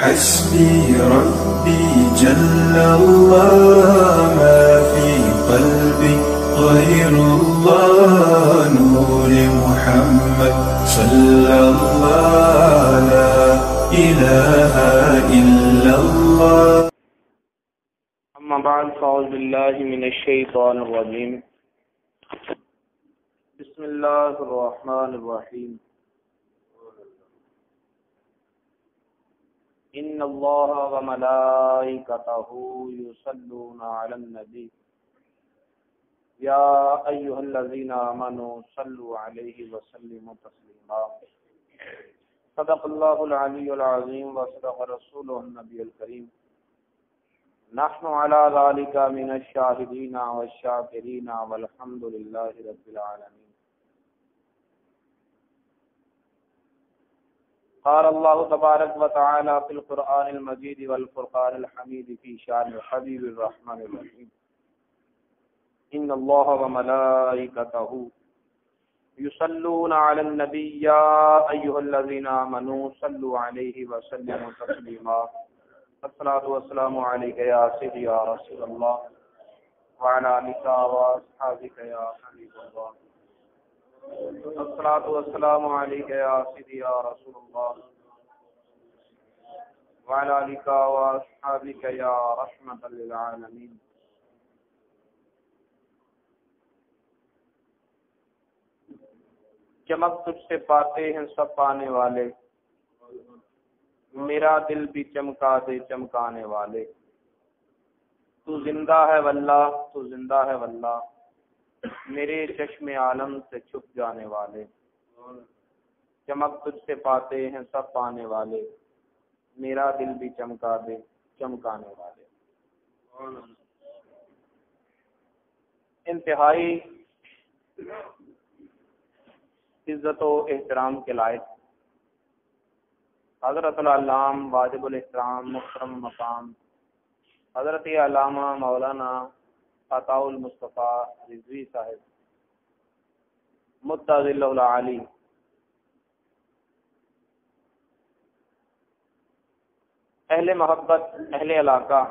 حسبي ربي جل الله ما في قلبي غير الله نور محمد صلى الله لا إله إلا الله. أما بعد فأعوذ بالله من الشيطان الرجيم. بسم الله الرحمن الرحيم. إن الله وملائكته يصلون على النبي يا أيها الذين آمنوا صلوا عليه وسلموا تسليما. صدق الله العلي العظيم وصدق رسوله النبي الكريم. نحن على ذلك من الشاهدين والشاكرين والحمد لله رب العالمين. قال الله تبارك وتعالى في القرآن المجيد والفرقان الحميد في شأن الحبيب الرحمن الرحيم. إن الله وملائكته يصلون على النبي يا أيها الذين آمنوا صلوا عليه وسلموا تسليما. الصلاة والسلام عليك يا سيدي يا رسول الله وعلى آلك وأصحابك يا حبيب الله. الصلاة والسلام عليك يا سيدي يا رسول الله وعلى آلك وأصحابك يا رحمة للعالمين. چمک تجھ سے پاتے ہیں سب پانے والے، میرا دل بھی چمکا دے چمکانے والے. تو زندہ ہے واللہ، تو زندہ ہے واللہ، میرے چشم عالم سے چھپ جانے والے. چمک تجھ سے پاتے ہیں سب پانے والے، میرا دل بھی چمکا دے چمکانے والے. انتہائی عزت و احترام کے لائق حضرت العلام واجب الاحترام محترم مقام حضرت علامہ مولانا عطاء المصطفیٰ رضوی صاحب مدہ ذلہ العالی اہل محبت، اہل علاقہ،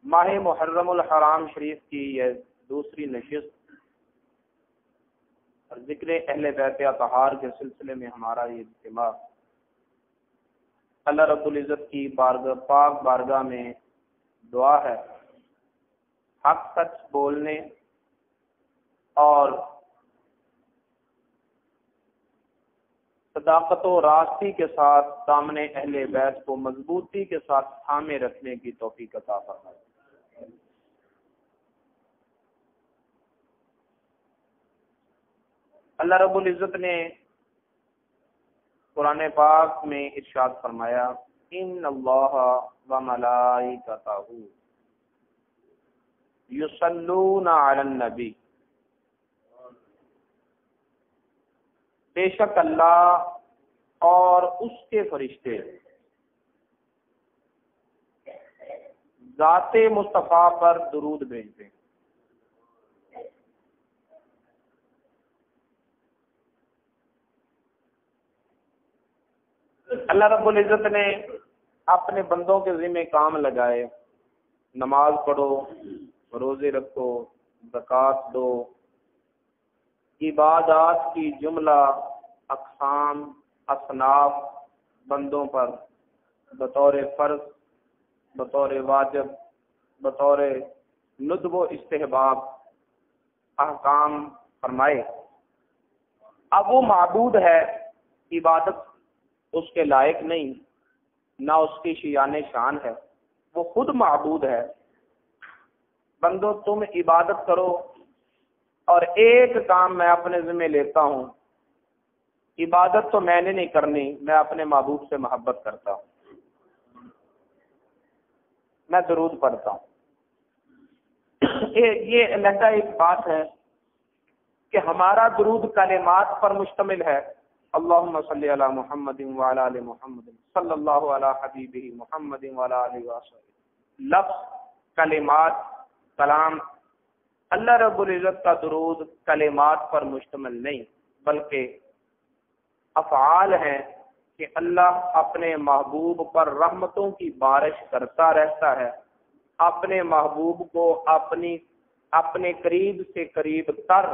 ماہ محرم الحرام شریف کی یہ دوسری نشست اور ذکر اہل بیت اطہار کے سلسلے میں ہمارا یہ اجتماع اللہ رب العزت کی بارگاہ پاک بارگاہ میں دعا ہے حق سچ بولنے اور صداقت و راستی کے ساتھ سامنے اہل بیت کو مضبوطی کے ساتھ تھامے رکھنے کی توفیق عطا فرمائے. اللہ رب العزت نے قرآن پاک میں ارشاد فرمایا ان اللہ وملائکتہ یصلون علی النبی، بے شک اللہ اور اس کے فرشتے ذات مصطفیٰ پر درود بھیجتے ہیں. اللہ رب العزت نے اپنے بندوں کے ذمہ کام لگائے، نماز پڑھو، روزے رکھو، زکوٰۃ دو، عبادات کی جملہ اقسام اصناف بندوں پر بطور فرض، بطور واجب، بطور ندب و استحباب احکام فرمائے. اب وہ معبود ہے، عبادت اس کے لائق نہیں، نہ اس کی شیان شان ہے، وہ خود معبود ہے. بندو تم عبادت کرو اور ایک کام میں اپنے ذمہ لیتا ہوں، عبادت تو میں نے نہیں کرنی، میں اپنے محبوب سے محبت کرتا ہوں، میں درود پڑھتا ہوں. یہ علیحدہ ایک بات ہے کہ ہمارا درود کلمات پر مشتمل ہے. اللہم صلی علی محمد وعلی آل محمد صلی اللہ علی حبیبہ محمد وعلی آلہ وصحبہ. لفظ، کلمات، کلام. اللہ رب العزت کا درود کلمات پر مشتمل نہیں بلکہ افعال ہیں کہ اللہ اپنے محبوب پر رحمتوں کی بارش کرتا رہتا ہے، اپنے محبوب کو اپنے قریب سے قریب تر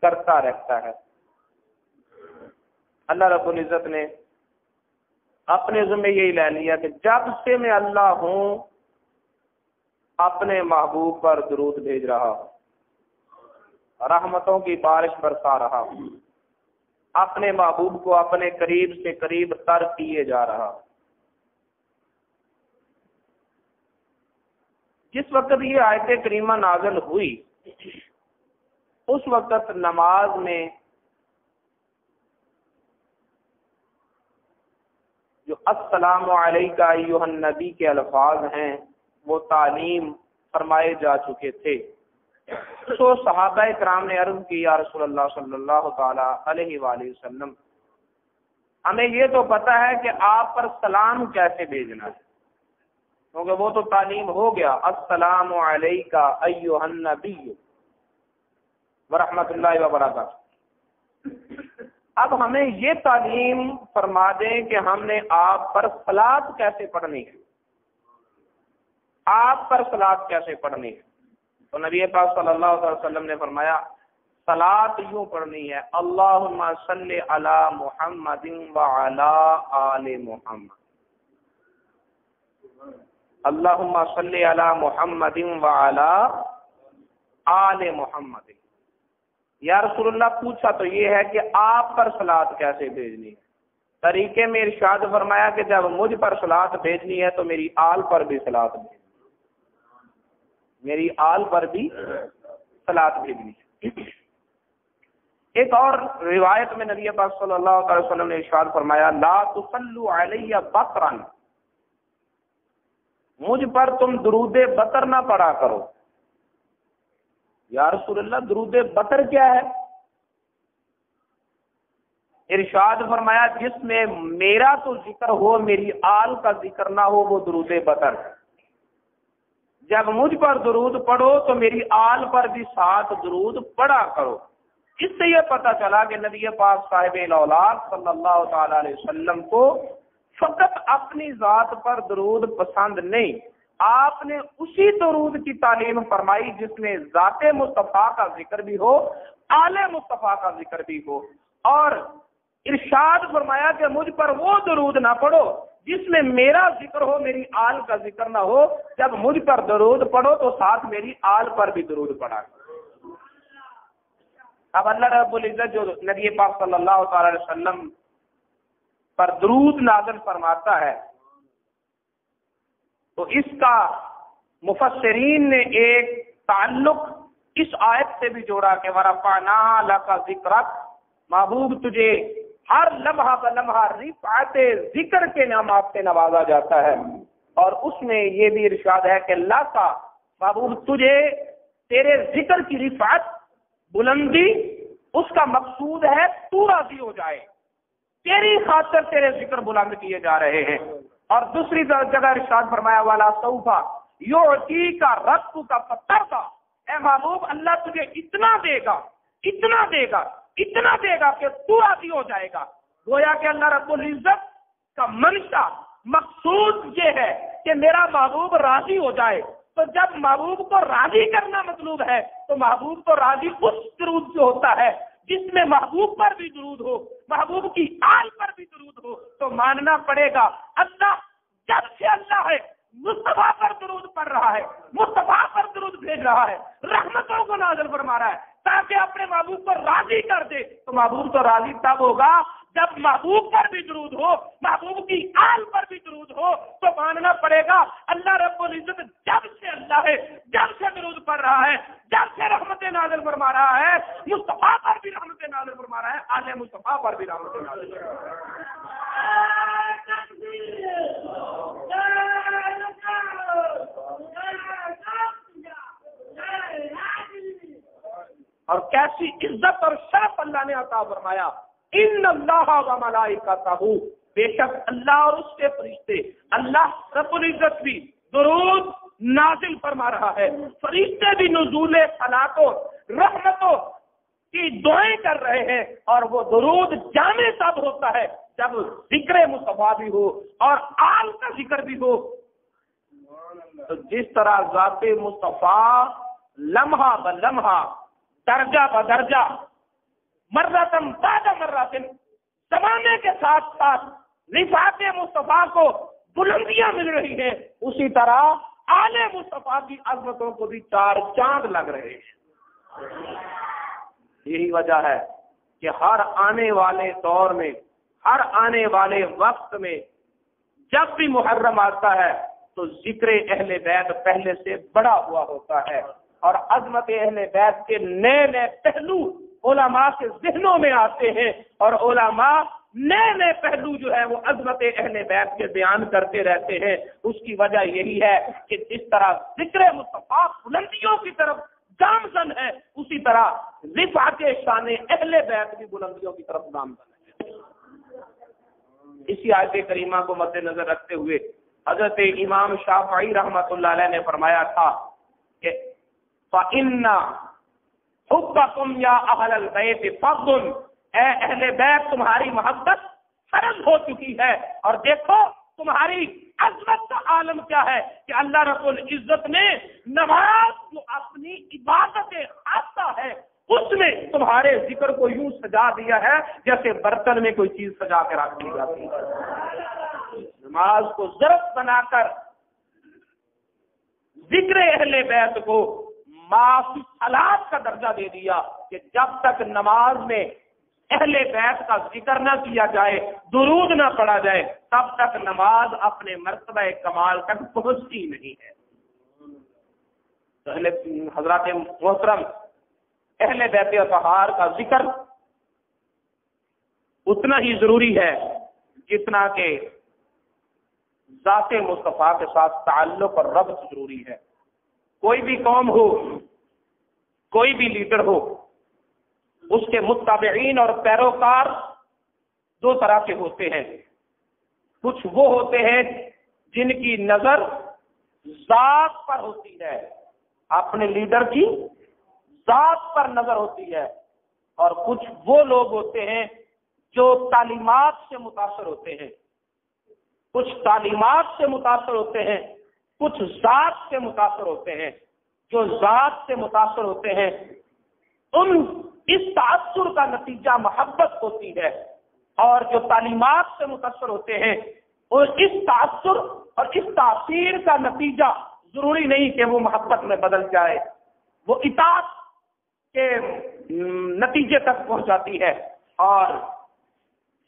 کرتا رہتا ہے۔ اللہ رب العزت نے اپنے ذمہ یہی لے لیا کہ جب سے میں اللہ ہوں اپنے محبوب پر درود بھیج رہا ہوں، رحمتوں کی بارش برسا رہا ہوں، اپنے محبوب کو اپنے قریب سے قریب تر کیے جا رہا ہوں۔ جس وقت یہ آیت کریمہ نازل ہوئی اس وقت نماز میں جو السلام علیکہ ایھا النبی کے الفاظ ہیں وہ تعلیم فرمائے جا چکے تھے۔ تو صحابہ کرام نے عرض کی یا رسول اللہ صلی اللہ تعالی علیہ وآلہ وسلم، ہمیں یہ تو پتہ ہے کہ آپ پر سلام کیسے بھیجنا ہے، کیونکہ وہ تو تعلیم ہو گیا، السلام علیکہ ایھا النبی ورحمۃ اللہ وبرکاتہ۔ اب ہمیں یہ تعلیم فرما دیں کہ ہم نے آپ پر صلاۃ کیسے پڑھنی ہے، آپ پر صلاۃ کیسے پڑھنی ہے۔ تو نبی پاک صلی اللہ علیہ وسلم نے فرمایا صلاۃ یوں پڑھنی ہے، اللہم صلی علی محمد وعلی آل محمد، اللہم صلی علی محمد وعلی آل محمد۔ یا رسول اللہ پوچھا تو یہ ہے کہ آپ پر صلاۃ کیسے بھیجنی ہے؟ طریقے میں ارشاد فرمایا کہ جب مجھ پر صلاۃ بھیجنی ہے تو میری آل پر بھی صلاۃ بھیجنی، میری آل پر بھی صلاۃ بھیجنی ہے۔ ایک اور روایت میں نبی پاک صلی اللہ علیہ وسلم نے ارشاد فرمایا لا تصلوا علی بطرا، مجھ پر تم درود بطر نہ پڑھا کرو۔ یا رسول اللہ درود بطر کیا ہے؟ ارشاد فرمایا جس میں میرا تو ذکر ہو میری آل کا ذکر نہ ہو وہ درود بطر ہے۔ جب مجھ پر درود پڑھو تو میری آل پر بھی ساتھ درود پڑھا کرو۔ اس سے یہ پتہ چلا کہ نبی پاک صاحب الاولاد صلی اللہ تعالی علیہ وسلم کو فقط اپنی ذات پر درود پسند نہیں، آپ نے اسی درود کی تعلیم فرمائی جس میں ذات مصطفیٰ کا ذکر بھی ہو، آل مصطفیٰ کا ذکر بھی ہو، اور ارشاد فرمایا کہ مجھ پر وہ درود نہ پڑھو جس میں میرا ذکر ہو میری آل کا ذکر نہ ہو، جب مجھ پر درود پڑھو تو ساتھ میری آل پر بھی درود پڑھا۔ اب اللہ رب العزت جو نبی پاک صلی اللہ تعالی علیہ وسلم پر درود نازل فرماتا ہے تو اس کا مفسرین نے ایک تعلق اس آیت سے بھی جوڑا کہ وَرَفَعْنَا لَكَ ذِكْرَكَ، محبوب تجھے ہر لمحہ بلمحہ رفعت ذکر کے نعمات سے نوازا جاتا ہے، اور اس میں یہ بھی ارشاد ہے کہ اللہ کا محبوب تجھے تیرے ذکر کی رفعت بلندی اس کا مقصود ہے تو راضی ہو جائے، تیری خاطر تیرے ذکر بلند کیے جا رہے ہیں۔ اور دوسری جگہ ارشاد فرمایا والا سوفا یعطیک ربک فترضی، اے محبوب اللہ تجھے اتنا دے گا اتنا دے گا اتنا دے گا کہ تو راضی ہو جائے گا۔ گویا کہ اللہ رب العزت کا منشا مقصود یہ ہے کہ میرا محبوب راضی ہو جائے، تو جب محبوب کو راضی کرنا مطلوب ہے تو محبوب کو راضی اس درود سے ہوتا ہے جس میں محبوب پر بھی درود ہو، محبوب کی آل پر بھی درود ہو۔ تو ماننا پڑے گا اللہ جب سے اللہ ہے مصطفیٰ پر درود پڑھ رہا ہے، مصطفیٰ پر درود بھیج رہا ہے، رحمتوں کو نازل فرما رہا ہے تاکہ اپنے محبوب کو راضی کر دے، تو محبوب تو راضی تب ہوگا جب محبوب پر بھی درود ہو، محبوب کی آل پر بھی درود ہو۔ تو ماننا پڑے گا اللہ رب العزت جب سے اللہ ہے، جب سے درود پڑھ رہا ہے، جب سے رحمت نازل فرما رہا ہے، مصطفیٰ پر بھی رحمت نازل فرما رہا ہے، آل مصطفیٰ پر بھی رحمت نازل فرما رہا اور کیسی عزت اور شرف اللہ نے عطا فرمایا، ان اللہ و ملائکتہ، بے شک اللہ اور اس کے فرشتے، اللہ رب العزت بھی درود نازل فرما رہا ہے، فرشتے بھی نزول صلاتوں رحمتوں کی دعائیں کر رہے ہیں، اور وہ درود جامع تب ہوتا ہے جب ذکر مصطفیٰ بھی ہو اور آل کا ذکر بھی ہو، تو جس طرح ذات مصطفیٰ لمحہ بلمحہ، درجہ بدرجہ، مرتم بعد مرتم زمانے کے ساتھ ساتھ رفعت مصطفیٰ کو بلندیاں مل رہی ہیں، اسی طرح آل مصطفیٰ کی عظمتوں کو بھی چار چاند لگ رہے ہیں۔ یہی وجہ ہے کہ ہر آنے والے دور میں، ہر آنے والے وقت میں جب بھی محرم آتا ہے تو ذکر اہل بیت پہلے سے بڑا ہوا ہوتا ہے، اور عظمت اہل بیت کے نئے نئے پہلو علماء کے ذہنوں میں آتے ہیں، اور علماء نئے نئے پہلو جو ہے وہ عظمت اہل بیت کے بیان کرتے رہتے ہیں۔ اس کی وجہ یہی ہے کہ جس طرح ذکر مصطفیٰ بلندیوں کی طرف گامزن ہے، اسی طرح رفعت شان اہل بیت بھی بلندیوں کی طرف گامزن ہے۔ اسی آیت کریمہ کو مد نظر رکھتے ہوئے حضرت امام شافعی رحمۃ اللہ علیہ نے فرمایا تھا کہ فَإِنَّ حُبَّكُمْ يَا أَهْلَ الْبَيْتِ فَرْضٌ، اے اہل بیت تمہاری محبت فرض ہو چکی ہے۔ اور دیکھو تمہاری عظمت کا عالم کیا ہے کہ اللہ رب العزت نے نماز جو اپنی عبادت خاصہ ہے اس میں تمہارے ذکر کو یوں سجا دیا ہے جیسے برتن میں کوئی چیز سجا کے رکھ دی جاتی ہے۔ نماز کو ظرف بنا کر ذکر اہل بیت کو معافی صلات کا درجہ دے دیا کہ جب تک نماز میں اہل بیت کا ذکر نہ کیا جائے، درود نہ پڑھا جائے، تب تک نماز اپنے مرتبہ کمال تک پہنچتی نہیں ہے۔ تو حضرات محترم، اہل بیت اطہار کا ذکر اتنا ہی ضروری ہے جتنا کہ ذات مصطفیٰ کے ساتھ تعلق اور ربط ضروری ہے۔ کوئی بھی قوم ہو، کوئی بھی لیڈر ہو، اس کے متابعین اور پیروکار دو طرح کے ہوتے ہیں۔ کچھ وہ ہوتے ہیں جن کی نظر ذات پر ہوتی ہے، اپنے لیڈر کی ذات پر نظر ہوتی ہے، اور کچھ وہ لوگ ہوتے ہیں جو تعلیمات سے متاثر ہوتے ہیں۔ کچھ تعلیمات سے متاثر ہوتے ہیں، کچھ ذات سے متاثر ہوتے ہیں۔ جو ذات سے متاثر ہوتے ہیں اس تاثر کا نتیجہ محبت ہوتی ہے، اور جو تعلیمات سے متاثر ہوتے ہیں اور اس تاثر اور اس تاثیر کا نتیجہ ضروری نہیں کہ وہ محبت میں بدل جائے، وہ اطاعت کے نتیجے تک پہنچ جاتی ہے۔ اور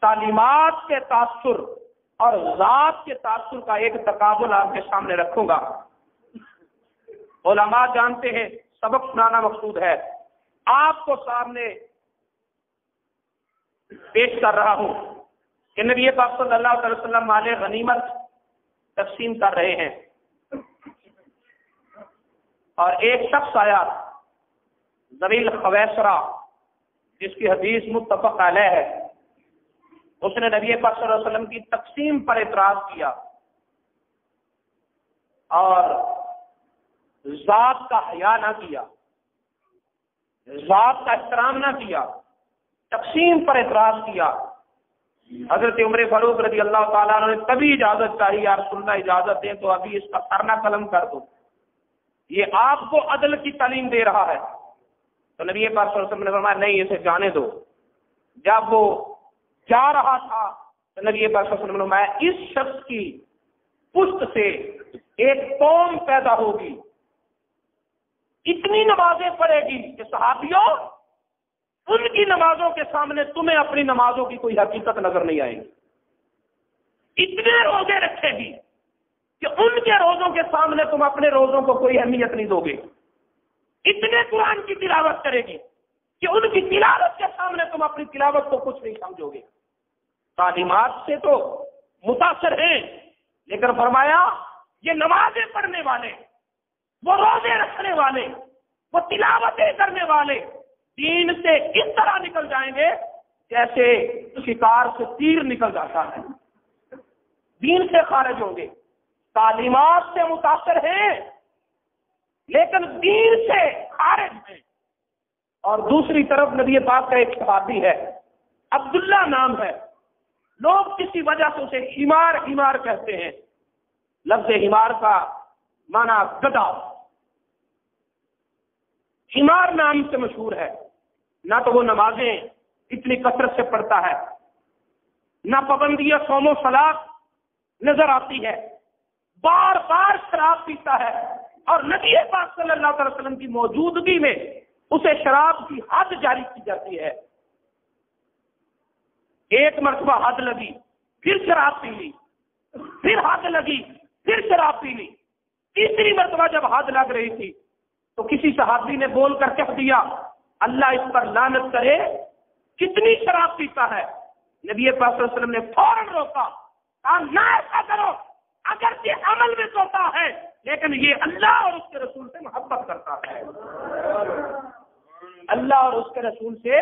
تعلیمات کے تاثر اور ذات کے تاثر کا ایک تقابل آپ کے سامنے رکھوں گا۔ علماء جانتے ہیں، سبق سنانا مقصود ہے، آپ کو سامنے پیش کر رہا ہوں کہ نبی پاک صلی اللہ علیہ وسلم مال غنیمت تقسیم کر رہے ہیں، اور ایک شخص آیا ذلیل خویسرہ، جس کی حدیث متفق علیہ ہے، اس نے نبی پاک صلی اللہ علیہ وسلم کی تقسیم پر اعتراض کیا اور ذات کا حیا نہ کیا، ذات کا احترام نہ کیا، تقسیم پر اعتراض کیا۔ حضرت عمر فاروق رضی اللہ تعالیٰ عنہ نے تبھی اجازت چاہی، یا رسول اللہ اجازت دیں تو ابھی اس کا سرنا قلم کر دو، یہ آپ کو عدل کی تعلیم دے رہا ہے۔ تو نبی پاک صلی اللہ علیہ وسلم نے فرمایا نہیں، اسے جانے دو۔ جب وہ جا رہا تھا تو نبی پاک صلی اللہ علیہ وسلم نے فرمایا اس شخص کی پشت سے ایک قوم پیدا ہوگی، اتنی نمازیں پڑھے گی کہ صحابیوں ان کی نمازوں کے سامنے تمہیں اپنی نمازوں کی کوئی حقیقت نظر نہیں آئے گی، اتنے روزے رکھے گی کہ ان کے روزوں کے سامنے تم اپنے روزوں کو کوئی اہمیت نہیں دو گے، اتنے قرآن کی تلاوت کرے گی کہ ان کی تلاوت کے سامنے تم اپنی تلاوت کو کچھ نہیں سمجھو گے۔ تعلیمات سے تو متاثر ہیں، لیکن فرمایا یہ نمازیں پڑھنے والے، وہ روزے رکھنے والے، وہ تلاوتیں کرنے والے دین سے اس طرح نکل جائیں گے جیسے شکار سے تیر نکل جاتا ہے، دین سے خارج ہوں گے۔ تعلیمات سے متاثر ہیں لیکن دین سے خارج ہیں۔ اور دوسری طرف نبی پاک کا ایک صحابی ہے، عبداللہ نام ہے، لوگ کسی وجہ سے اسے حمار کہتے ہیں. لفظ حمار کا معنی گدھا. حمار نام سے مشہور ہے. نہ تو وہ نمازیں اتنی کثرت سے پڑھتا ہے، نہ پابندی صوم و صلاۃ نظر آتی ہے، بار بار شراب پیتا ہے، اور نبی پاک صلی اللہ علیہ وسلم کی موجودگی میں اسے شراب کی حد جاری کی جاتی ہے. ایک مرتبہ حد لگی، پھر شراب پی لی، پھر حد لگی، پھر شراب پی لی. تیسری مرتبہ جب حد لگ رہی تھی تو کسی صحابی نے بول کر کہہ دیا اللہ اس پر لعنت کرے، کتنی شراب پیتا ہے. نبی پاک صلی اللہ علیہ وسلم نے فوراً روکا، کہا نہ ایسا کرو، اگر یہ عمل میں ہوتا ہے لیکن یہ اللہ اور اس کے رسول سے محبت کرتا ہے. اللہ اور اس کے رسول سے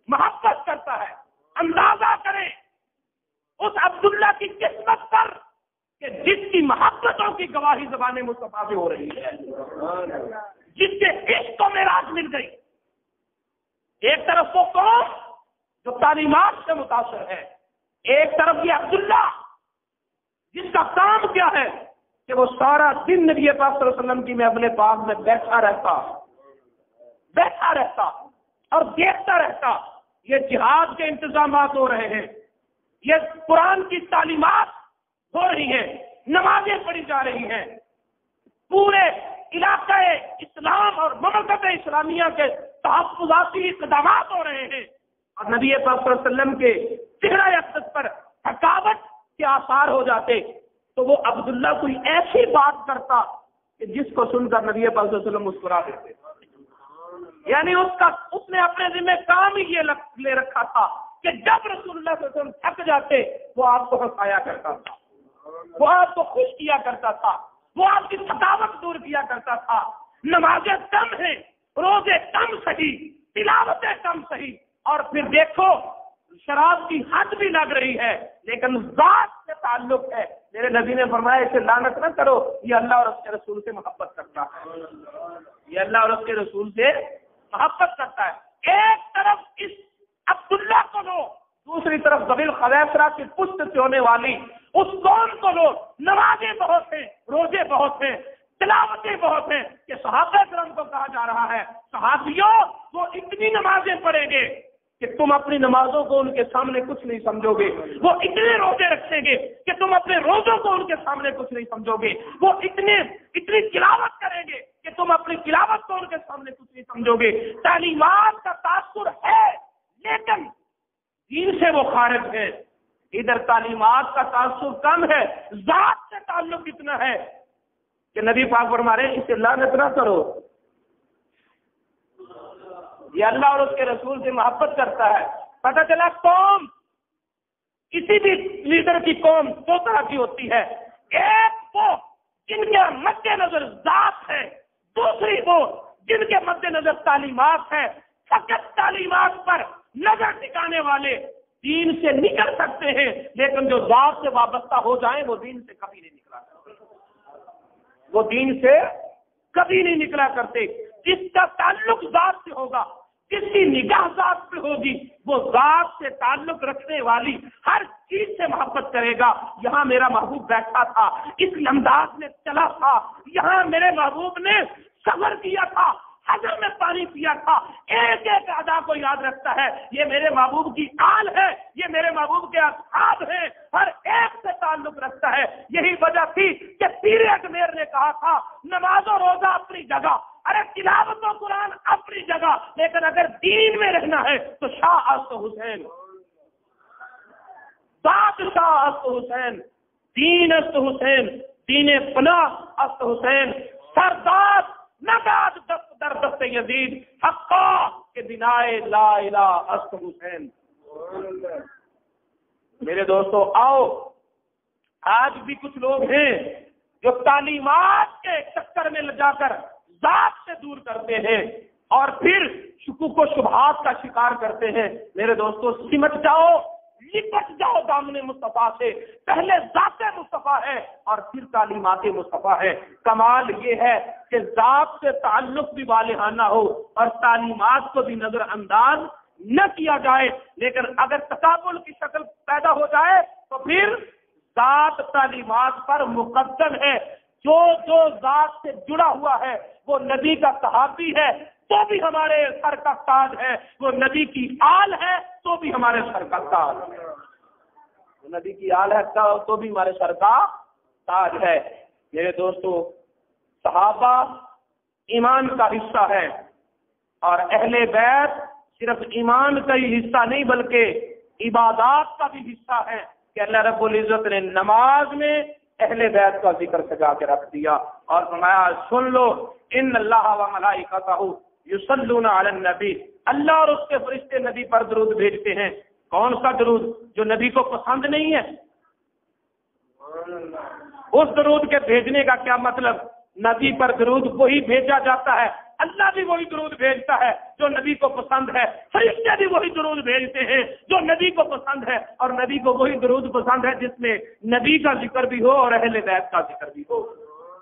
محبت کرتا ہے. اندازہ کریں اس عبداللہ کی قسمت پر کہ جس کی محبتوں کی گواہی زبان مصطفیٰ سے ہو رہی ہے، جس کے عشق کو معراج مل گئی. ایک طرف وہ قوم جو تعلیمات سے متاثر ہے، ایک طرف یہ عبداللہ جس کا کام کیا ہے کہ وہ سارا دن نبی پاک صلی اللہ علیہ وسلم کی محفل پاک میں بیٹھا رہتا اور دیکھتا رہتا. یہ جہاد کے انتظامات ہو رہے ہیں، یہ قرآن کی تعلیمات ہو رہی ہیں، نمازیں پڑھی جا رہی ہیں، پورے علاقہ اسلام اور مملکت اسلامیہ کے تحفظاتی اقدامات ہو رہے ہیں، اور نبی پاک صلی اللہ علیہ وسلم کے چہرہ اقدس پر تھکاوٹ کے آثار ہو جاتے تو وہ عبداللہ کوئی ایسی بات کرتا کہ جس کو سن کر نبی پاک صلی اللہ علیہ وسلم مسکرا دیتے. یعنی اس نے اپنے ذمہ کام ہی یہ لے رکھا تھا کہ جب رسول اللہ صلی اللہ علیہ وسلم تھک جاتے وہ آپ کو ہنسایا کرتا تھا، وہ آپ کو خوش کیا کرتا تھا، وہ آپ کی تھکاوٹ دور کیا کرتا تھا. نمازیں کم ہیں، روزے کم صحیح، تلاوتیں کم صحیح، اور پھر دیکھو شراب کی حد بھی لگ رہی ہے لیکن ذات سے تعلق ہے. میرے نبی نے فرمایا اسے لعنت نہ کرو، یہ اللہ اور اس کے رسول سے محبت کرتا ہے، یہ اللہ اور اس کے رسول سے محبت کرتا ہے. ایک طرف اس عبداللہ کو لو، دوسری طرف ذویل خلیفرہ کی پشت سے ہونے والی اس قوم کو لو. نمازیں بہت ہیں، روزے بہت ہیں، تلاوتیں بہت ہیں کہ صحابہ کرام کو کہا جا رہا ہے صحابیوں وہ اتنی نمازیں پڑھیں گے کہ تم اپنی نمازوں کو ان کے سامنے کچھ نہیں سمجھو گے، وہ اتنے روزے رکھیں گے کہ تم اپنے روزوں کو ان کے سامنے کچھ نہیں سمجھو گے، وہ اتنی تلاوت کریں گے کہ تم اپنی تلاوت کو ان کے سامنے کچھ نہیں سمجھو گے. تعلیمات کا تاثر ہے لیکن دین سے وہ خارج ہے. ادھر تعلیمات کا تاثر کم ہے، ذات سے تعلق اتنا ہے کہ نبی پاک فرما رہے ہیں اسے لعنت نہ کرو، یہ اللہ اور اس کے رسول سے محبت کرتا ہے. پتہ چلا قوم، کسی بھی لیڈر کی قوم دو طرح کی ہوتی ہے، ایک وہ جن کے مد نظر ذات ہے، دوسری وہ جن کے مد نظر تعلیمات ہے. فقط تعلیمات پر نظر ٹکانے والے دین سے نکل سکتے ہیں لیکن جو ذات سے وابستہ ہو جائیں وہ دین سے کبھی نہیں نکلا کرتے، وہ دین سے کبھی نہیں نکلا کرتے. جس کا تعلق ذات سے ہوگا، جس کی نگاہ ذات پہ ہوگی، وہ ذات سے تعلق رکھنے والی ہر چیز سے محبت کرے گا. یہاں میرا محبوب بیٹھا تھا، اس انداز میں چلا تھا، یہاں میرے محبوب نے سفر کیا تھا، حضر میں پانی پیا تھا، ایک ایک ادا کو یاد رکھتا ہے. یہ میرے محبوب کی آل ہے، یہ میرے محبوب کے اصحاب ہیں، ہر ایک سے تعلق رکھتا ہے. یہی وجہ تھی کہ پیر اجمیر نے کہا تھا نماز و روزہ اپنی جگہ، ارے تلاوت و قرآن اپنی جگہ، لیکن اگر دین میں رہنا ہے تو شاہ است حسین، بادشاہ است حسین، دین است حسین، دین پناہ است حسین، سردار نگاد دست در دست یزید حقا کے بنائے لا الہ است حسین. میرے دوستو آؤ، آج بھی کچھ لوگ ہیں جو تعلیمات کے چکر میں جا کر ذات سے دور کرتے ہیں اور پھر شکوک و شبہات کا شکار کرتے ہیں. میرے دوستو سمٹ جاؤ، لپٹ جاؤ دامن مصطفیٰ سے. پہلے ذات مصطفیٰ ہے اور پھر تعلیمات مصطفیٰ ہے. کمال یہ ہے کہ ذات سے تعلق بھی والہانہ ہو اور تعلیمات کو بھی نظر انداز نہ کیا جائے، لیکن اگر تقابل کی شکل پیدا ہو جائے تو پھر ذات تعلیمات پر مقدم ہے۔ جو ذات سے جڑا ہوا ہے وہ نبی کا صحابی ہے تو بھی ہمارے سر کا تاج ہے، وہ نبی کی آل ہے تو بھی ہمارے سر کا تاج ہے، وہ نبی کی آل ہے تو بھی ہمارے سر کا تاج ہے۔ میرے دوستو، صحابہ ایمان کا حصہ ہے، اور اہل بیت صرف ایمان کا ہی حصہ نہیں بلکہ عبادات کا بھی حصہ ہے کہ اللہ رب العزت نے نماز میں اہل بیت کا ذکر سجا کے رکھ دیا اور فرمایا سن لو ان اللہ و ملائکتہ یصلون علی النبی، اللہ اور اس کے فرشتے نبی پر درود بھیجتے ہیں۔ کون سا درود؟ جو نبی کو پسند نہیں ہے۔ اس درود کے بھیجنے کا کیا مطلب؟ نبی پر درود وہی بھیجا جاتا ہے، اللہ بھی وہی درود بھیجتا ہے جو نبی کو پسند ہے، فرشتے بھی وہی درود بھیجتے ہیں جو نبی کو پسند ہے، اور نبی کو وہی درود پسند ہے جس میں نبی کا ذکر بھی ہو اور اہل بیت کا ذکر بھی ہو۔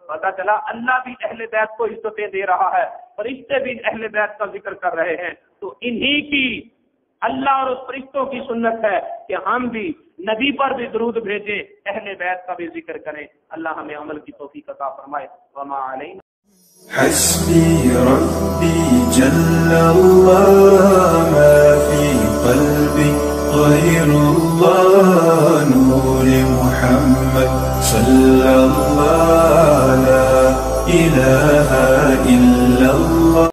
پتا چلا اللہ بھی اہل بیت کو عزتیں دے رہا ہے، فرشتے بھی اہل بیت کا ذکر کر رہے ہیں، تو انہی کی اللہ اور اس فرشتوں کی سنت ہے کہ ہم بھی نبی پر بھی درود بھیجیں، اہل بیت کا بھی ذکر کریں۔ اللہ ہمیں عمل کی توفیق عطا فرمائے۔ وما علینا حسبي ربي جل الله ما في قلبي غير الله نور محمد صلى الله لا إله إلا